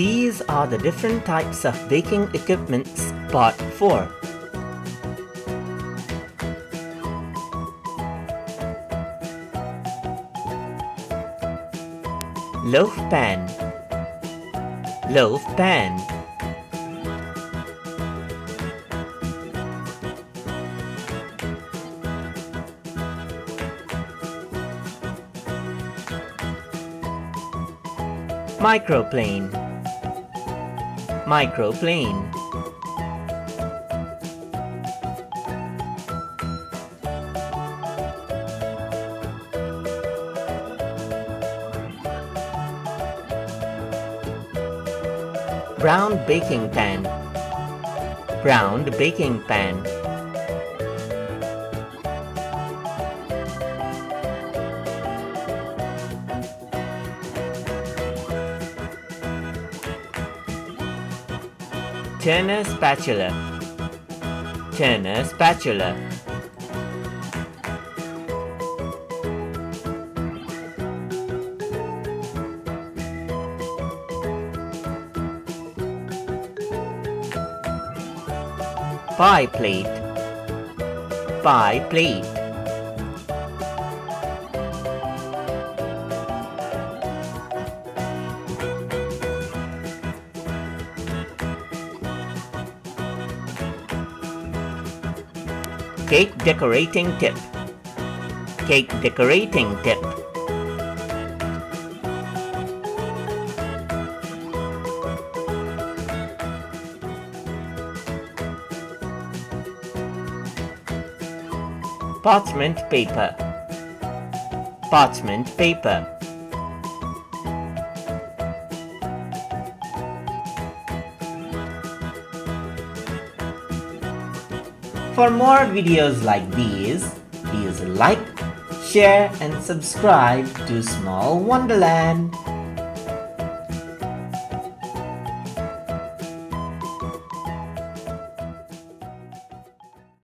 These are the different types of baking equipments, part 4. Loaf pan, loaf pan. Microplane, microplane. Brown baking pan, brown baking pan. Turner spatula, Turner spatula. Pie plate, pie plate. Cake decorating tip, cake decorating tip. Parchment paper, parchment paper. For more videos like these, please like, share and subscribe to Small Wonderland.